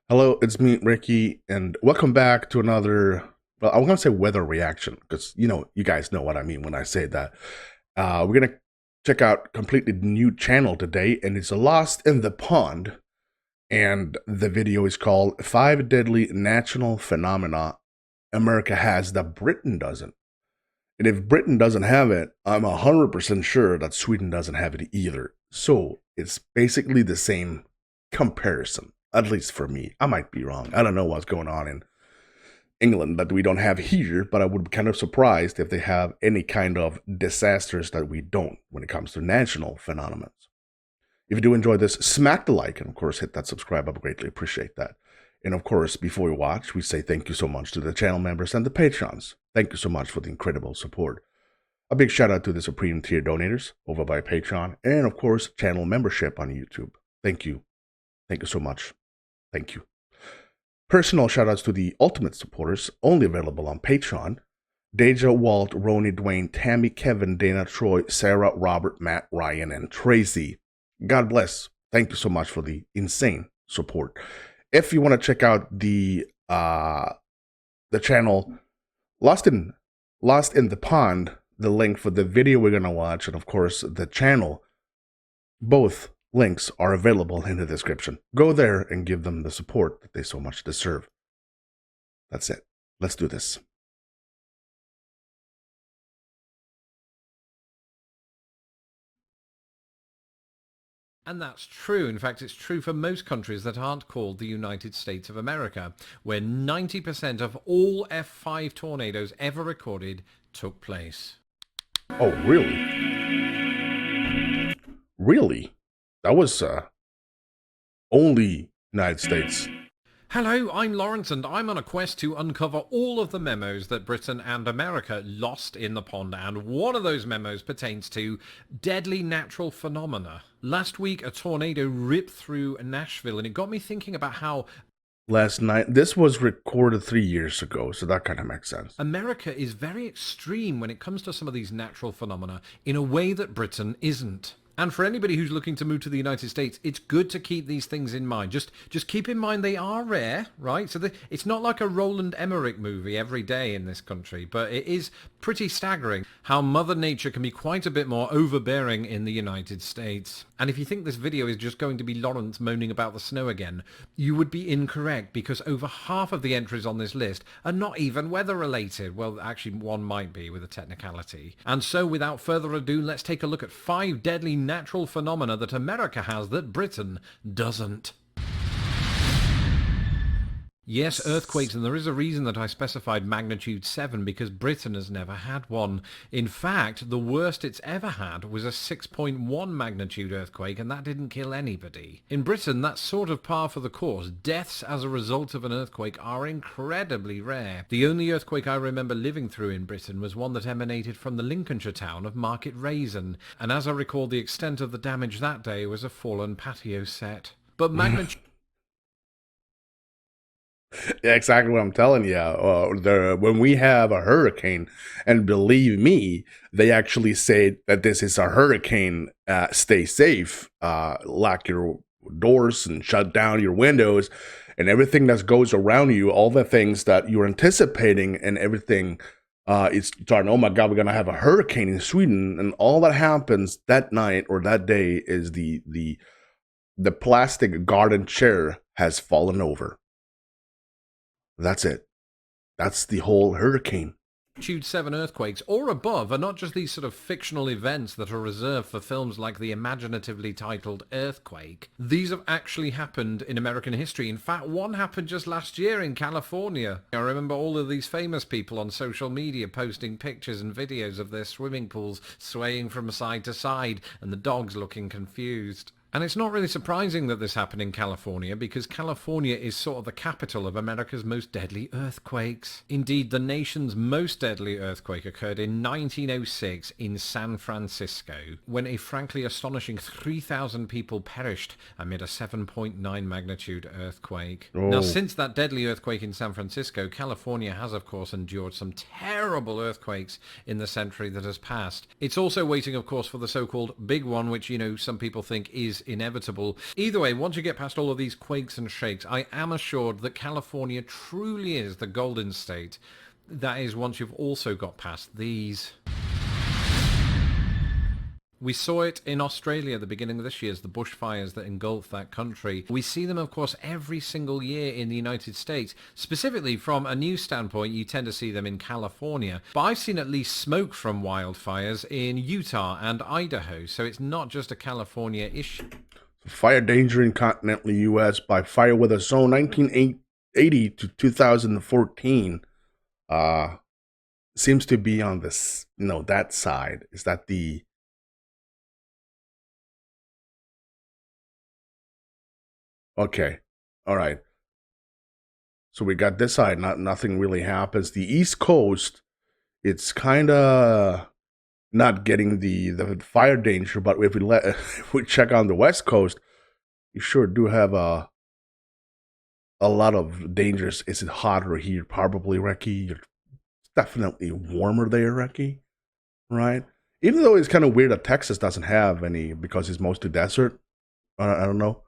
Hello, it's me, Recky, and welcome back to another. Well, I'm gonna say weather reaction because you guys know what I mean when I say that. We're gonna check out completely new channel today, and it's Lost in the Pond, and the video is called Five Deadly Natural Phenomena America Has That Britain Doesn't. And if Britain doesn't have it, I'm 100% sure that Sweden doesn't have it either. So it's basically the same comparison, at least for me. I might be wrong. I don't know what's going on in England that we don't have here, but I would be kind of surprised if they have any kind of disasters that we don't when it comes to national phenomena. If you do enjoy this, smack the like and, of course, hit that subscribe. I would greatly appreciate that. And, of course, before we watch, we say thank you so much to the channel members and the patrons. Thank you so much for the incredible support. A big shout out to the Supreme Tier donators over by Patreon and, of course, channel membership on YouTube. Thank you. Thank you so much. Thank you. Personal shout outs to the Ultimate supporters, only available on Patreon. Deja, Walt, Roni, Dwayne, Tammy, Kevin, Dana, Troy, Sarah, Robert, Matt, Ryan, and Tracy. God bless. Thank you so much for the insane support. If you want to check out the channel Lost in the Pond, the link for the video we're gonna watch, and of course the channel, both links are available in the description. Go there and give them the support that they so much deserve. That's it. Let's do this. And that's true. In fact, it's true for most countries that aren't called the United States of America, where 90% of all F5 tornadoes ever recorded took place. Oh, really? Really? That was only United States. Hello, I'm Lawrence, and I'm on a quest to uncover all of the memos that Britain and America lost in the pond, and one of those memos pertains to deadly natural phenomena. Last week, a tornado ripped through Nashville, and it got me thinking about how Last night, this was recorded 3 years ago, so that kind of makes sense. America is very extreme when it comes to some of these natural phenomena in a way that Britain isn't. And for anybody who's looking to move to the United States, it's good to keep these things in mind. Just keep in mind they are rare, right? So it's not like a Roland Emmerich movie every day in this country, but it is pretty staggering how Mother Nature can be quite a bit more overbearing in the United States. And if you think this video is just going to be Lawrence moaning about the snow again, you would be incorrect, because over half of the entries on this list are not even weather related. Well, actually one might be with a technicality. And so without further ado, let's take a look at 5 deadly natural phenomena that America has that Britain doesn't. Yes, earthquakes, and there is a reason that I specified magnitude 7, because Britain has never had one. In fact, the worst it's ever had was a 6.1 magnitude earthquake, and that didn't kill anybody. In Britain, that's sort of par for the course. Deaths as a result of an earthquake are incredibly rare. The only earthquake I remember living through in Britain was one that emanated from the Lincolnshire town of Market Raisin, and as I recall, the extent of the damage that day was a fallen patio set. But magnitude... Yeah, exactly what I'm telling you. When we have a hurricane, and believe me, they actually say that this is a hurricane. Stay safe, lock your doors and shut down your windows, and everything that goes around you, all the things that you're anticipating, and everything is starting. Oh my God, we're gonna have a hurricane in Sweden, and all that happens that night or that day is the plastic garden chair has fallen over. That's it. That's the whole hurricane. Magnitude 7 earthquakes or above are not just these sort of fictional events that are reserved for films like the imaginatively titled Earthquake. These have actually happened in American history. In fact, one happened just last year in California. I remember all of these famous people on social media posting pictures and videos of their swimming pools swaying from side to side and the dogs looking confused. And it's not really surprising that this happened in California, because California is sort of the capital of America's most deadly earthquakes. Indeed, the nation's most deadly earthquake occurred in 1906 in San Francisco, when a frankly astonishing 3,000 people perished amid a 7.9 magnitude earthquake. Oh. Now, since that deadly earthquake in San Francisco, California has, of course, endured some terrible earthquakes in the century that has passed. It's also waiting, of course, for the so-called big one, which, some people think is inevitable. Either way, once you get past all of these quakes and shakes, I am assured that California truly is the golden state. That is, once you've also got past these. We saw it in Australia at the beginning of this year as the bushfires that engulfed that country. We see them, of course, every single year in the United States. Specifically, from a news standpoint, you tend to see them in California. But I've seen at least smoke from wildfires in Utah and Idaho, so it's not just a California issue. Fire danger in continental U.S. by fire weather zone 1980 to 2014 seems to be on this, that side. Is that the... Okay. All right. So we got this side. Nothing really happens. The East Coast, it's kind of not getting the fire danger, but if we check on the West Coast, you sure do have a lot of dangers. Is it hotter here? Probably, Recky. It's definitely warmer there, Recky. Right? Even though it's kind of weird that Texas doesn't have any because it's mostly desert. I don't know.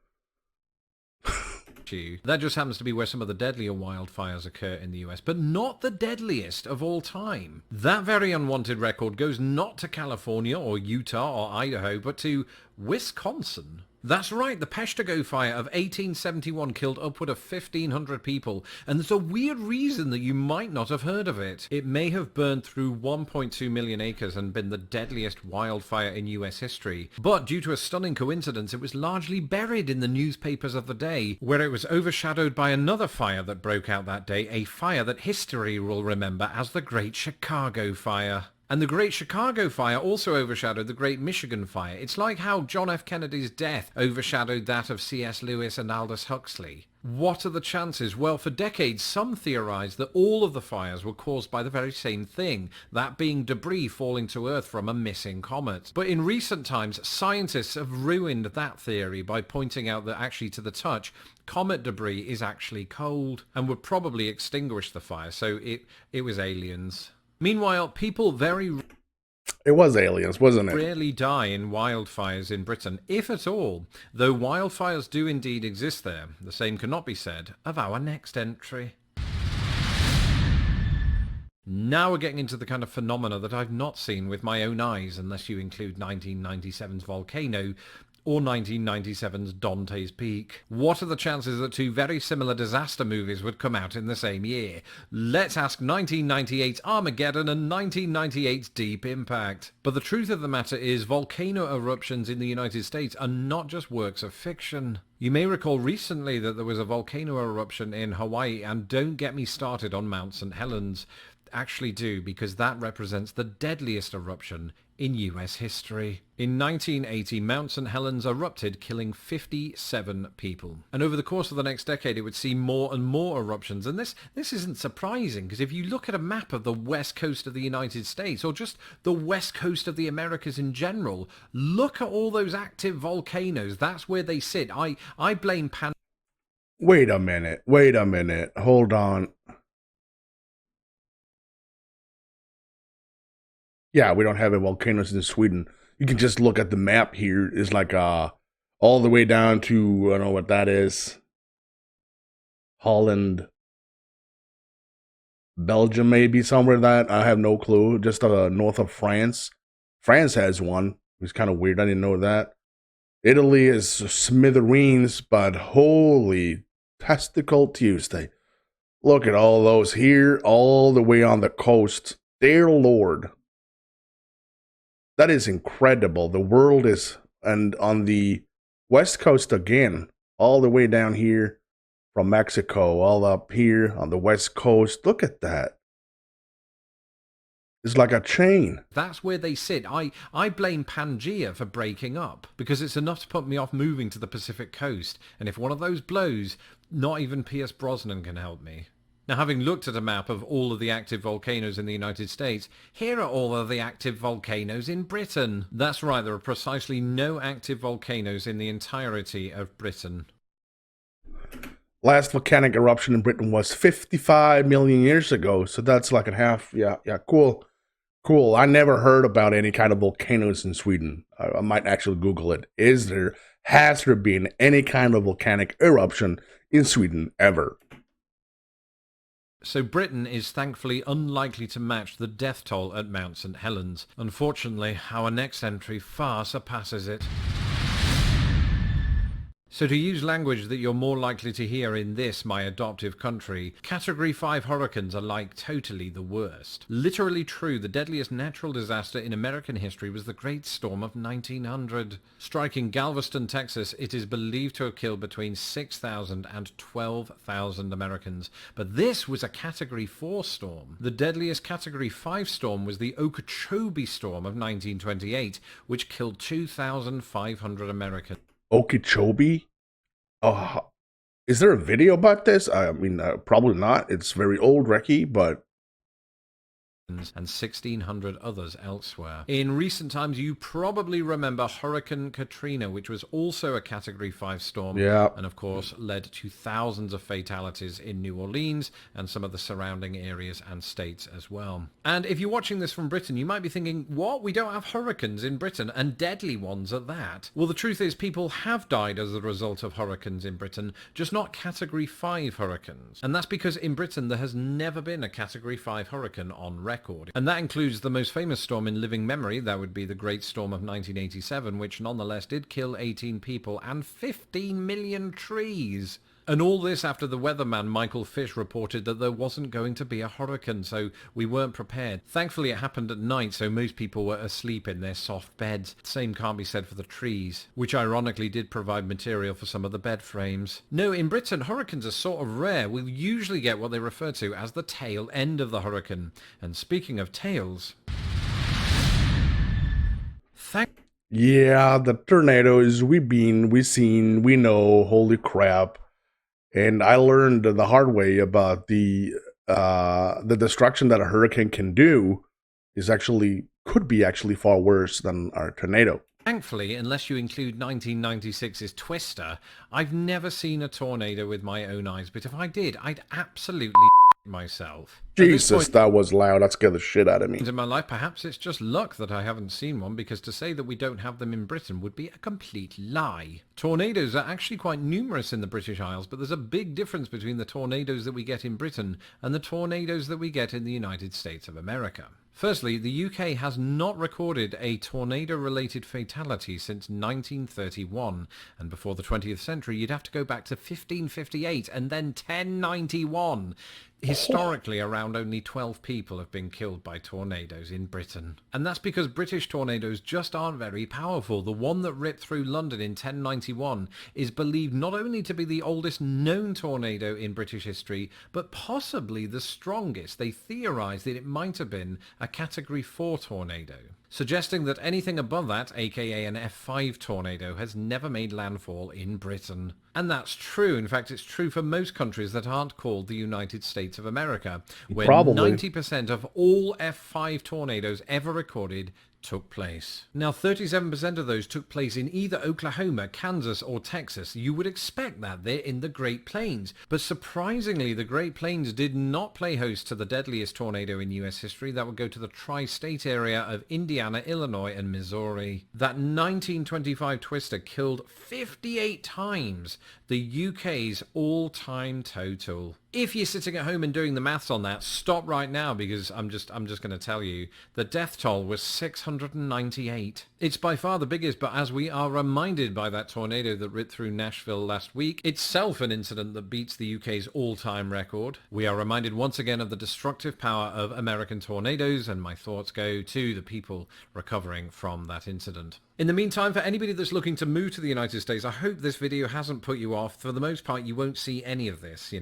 That just happens to be where some of the deadlier wildfires occur in the US, but not the deadliest of all time. That very unwanted record goes not to California or Utah or Idaho, but to Wisconsin. That's right, the Peshtigo fire of 1871 killed upward of 1,500 people, and there's a weird reason that you might not have heard of it. It may have burned through 1.2 million acres and been the deadliest wildfire in US history, but due to a stunning coincidence, it was largely buried in the newspapers of the day, where it was overshadowed by another fire that broke out that day, a fire that history will remember as the Great Chicago Fire. And the Great Chicago Fire also overshadowed the Great Michigan Fire. It's like how John F. Kennedy's death overshadowed that of C.S. Lewis and Aldous Huxley. What are the chances? Well, for decades, some theorized that all of the fires were caused by the very same thing, that being debris falling to Earth from a missing comet. But in recent times, scientists have ruined that theory by pointing out that actually, to the touch, comet debris is actually cold and would probably extinguish the fire, so it was aliens. Meanwhile, people It was aliens, wasn't it? rarely die in wildfires in Britain, if at all, though wildfires do indeed exist there. The same cannot be said of our next entry. Now we're getting into the kind of phenomena that I've not seen with my own eyes, unless you include 1997's Volcano, or 1997's Dante's Peak. What are the chances that two very similar disaster movies would come out in the same year? Let's ask 1998's Armageddon and 1998's Deep Impact. But the truth of the matter is, volcano eruptions in the United States are not just works of fiction. You may recall recently that there was a volcano eruption in Hawaii, and don't get me started on Mount St. Helens. Actually do, because that represents the deadliest eruption in US history. In 1980, Mount St. Helens erupted, killing 57 people. And over the course of the next decade, it would see more and more eruptions. And this isn't surprising, because if you look at a map of the west coast of the United States, or just the west coast of the Americas in general, look at all those active volcanoes. That's where they sit. I blame Wait a minute. Hold on. Yeah, we don't have any volcanoes in Sweden. You can just look at the map here. It's like all the way down to, I don't know what that is. Holland. Belgium, maybe, somewhere that. I have no clue. Just north of France. France has one. It's kind of weird. I didn't know that. Italy is smithereens, but holy testicle Tuesday. Look at all those here, all the way on the coast. Dear Lord. That is incredible. The world is, and on the west coast again, all the way down here from Mexico, all up here on the west coast. Look at that. It's like a chain. That's where they sit. I blame Pangea for breaking up, because it's enough to put me off moving to the Pacific coast. And if one of those blows, not even Pierce Brosnan can help me. Now, having looked at a map of all of the active volcanoes in the United States, here are all of the active volcanoes in Britain. That's right, there are precisely no active volcanoes in the entirety of Britain. Last volcanic eruption in Britain was 55 million years ago, so that's like a half. Yeah, cool. I never heard about any kind of volcanoes in Sweden. I might actually Google it. Is there has there been any kind of volcanic eruption in Sweden ever? So Britain is thankfully unlikely to match the death toll at Mount St Helens. Unfortunately, our next entry far surpasses it. So to use language that you're more likely to hear in this, my adoptive country, Category 5 hurricanes are like totally the worst. Literally true, the deadliest natural disaster in American history was the Great Storm of 1900. Striking Galveston, Texas, it is believed to have killed between 6,000 and 12,000 Americans. But this was a Category 4 storm. The deadliest Category 5 storm was the Okeechobee Storm of 1928, which killed 2,500 Americans. Okeechobee? Oh, is there a video about this? I mean, probably not. It's very old, Recky, but And 1,600 others elsewhere. In recent times, you probably remember Hurricane Katrina, which was also a Category 5 storm, yeah. and of course led to thousands of fatalities in New Orleans and some of the surrounding areas and states as well. And if you're watching this from Britain, you might be thinking, what? We don't have hurricanes in Britain, and deadly ones at that. Well, the truth is people have died as a result of hurricanes in Britain, just not Category 5 hurricanes. And that's because in Britain there has never been a Category 5 hurricane on record. And that includes the most famous storm in living memory, that would be the Great Storm of 1987, which nonetheless did kill 18 people and 15 million trees. And all this after the weatherman Michael Fish reported that there wasn't going to be a hurricane, so we weren't prepared. Thankfully it happened at night, so most people were asleep in their soft beds. Same can't be said for the trees, which ironically did provide material for some of the bed frames. No, in Britain hurricanes are sort of rare. We'll usually get what they refer to as the tail end of the hurricane. And speaking of tails... Yeah, the tornadoes we seen, we know, holy crap. And I learned the hard way about the destruction that a hurricane can do could be actually far worse than our tornado. Thankfully, unless you include 1996's Twister, I've never seen a tornado with my own eyes, but if I did, I'd absolutely myself. Jesus, that was loud. That scared the shit out of me. In my life, perhaps it's just luck that I haven't seen one, because to say that we don't have them in Britain would be a complete lie. Tornadoes are actually quite numerous in the British Isles, but there's a big difference between the tornadoes that we get in Britain and the tornadoes that we get in the United States of America. Firstly, the UK has not recorded a tornado-related fatality since 1931, and before the 20th century you'd have to go back to 1558 and then 1091. Historically, around only 12 people have been killed by tornadoes in Britain. And that's because British tornadoes just aren't very powerful. The one that ripped through London in 1091 is believed not only to be the oldest known tornado in British history, but possibly the strongest. They theorised that it might have been a Category 4 tornado, suggesting that anything above that, aka an F5 tornado, has never made landfall in Britain. And that's true. In fact, it's true for most countries that aren't called the United States of America, where 90% of all F5 tornadoes ever recorded took place. Now, 37% of those took place in either Oklahoma, Kansas, or Texas. You would expect that they're in the Great Plains. But surprisingly, the Great Plains did not play host to the deadliest tornado in US history. That would go to the tri-state area of Indiana, Illinois, and Missouri. That 1925 Twister killed 58 times the UK's all-time total. If you're sitting at home and doing the maths on that, stop right now, because I'm just going to tell you the death toll was 698. It's by far the biggest, but as we are reminded by that tornado that ripped through Nashville last week, itself an incident that beats the UK's all-time record, we are reminded once again of the destructive power of American tornadoes, and my thoughts go to the people recovering from that incident. In the meantime, for anybody that's looking to move to the United States, I hope this video hasn't put you off. For the most part, you won't see any of this,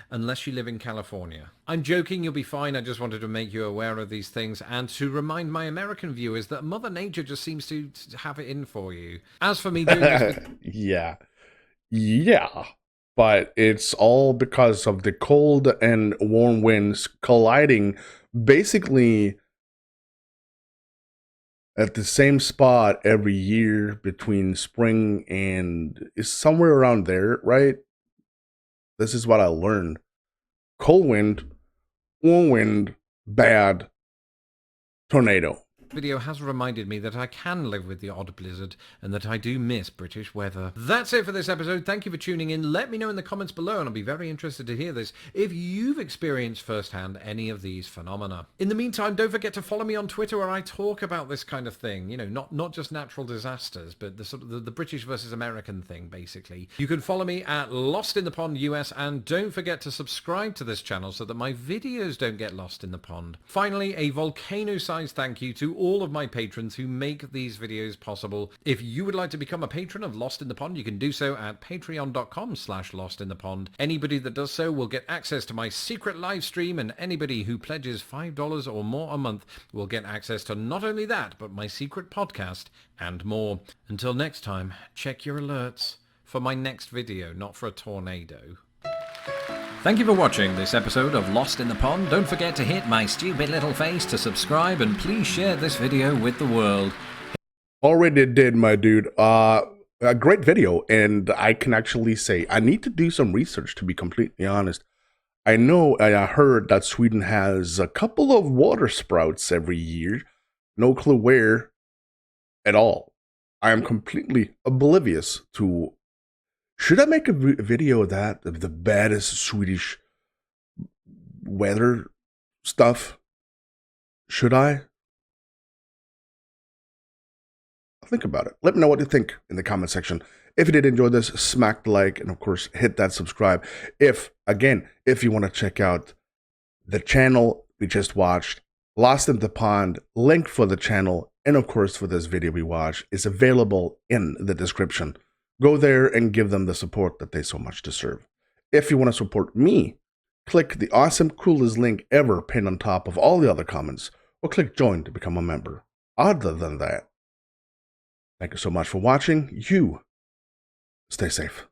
unless you live in California. I'm joking, you'll be fine. I just wanted to make you aware of these things and to remind my American viewers that Mother Nature just seems to have it in for you. As for me doing this... Yeah. But it's all because of the cold and warm winds colliding basically at the same spot every year between spring and it's somewhere around there, right? This is what I learned. Cold wind, warm wind, bad, tornado. video has reminded me that I can live with the odd blizzard and that I do miss British weather. That's it for this episode. Thank you for tuning in. Let me know in the comments below, and I'll be very interested to hear this, if you've experienced firsthand any of these phenomena. In the meantime, don't forget to follow me on Twitter, where I talk about this kind of thing. You know, not just natural disasters, but the sort of the British versus American thing, basically. You can follow me at Lost in the Pond US, and don't forget to subscribe to this channel so that my videos don't get lost in the pond. Finally, a volcano-sized thank you to all of my patrons who make these videos possible. If you would like to become a patron of Lost in the Pond, you can do so at patreon.com/lostinthepond. Anybody that does so will get access to my secret live stream, and anybody who pledges $5 or more a month will get access to not only that, but my secret podcast and more. Until next time, check your alerts for my next video, not for a tornado. Thank you for watching this episode of Lost in the Pond. Don't forget to hit my stupid little face to subscribe, and please share this video with the world. Already did, my dude. A great video, and I can actually say I need to do some research, to be completely honest. I know I heard that Sweden has a couple of water sprouts every year. No clue where at all. I am completely oblivious to... Should I make a video of that, of the baddest Swedish weather stuff? Should I? I'll think about it. Let me know what you think in the comment section. If you did enjoy this, smack the like, and of course, hit that subscribe. If you want to check out the channel we just watched, Lost in the Pond, link for the channel, and of course for this video we watched, is available in the description. Go there and give them the support that they so much deserve. If you want to support me, click the awesome, coolest link ever pinned on top of all the other comments, or click join to become a member. Other than that, thank you so much for watching. You stay safe.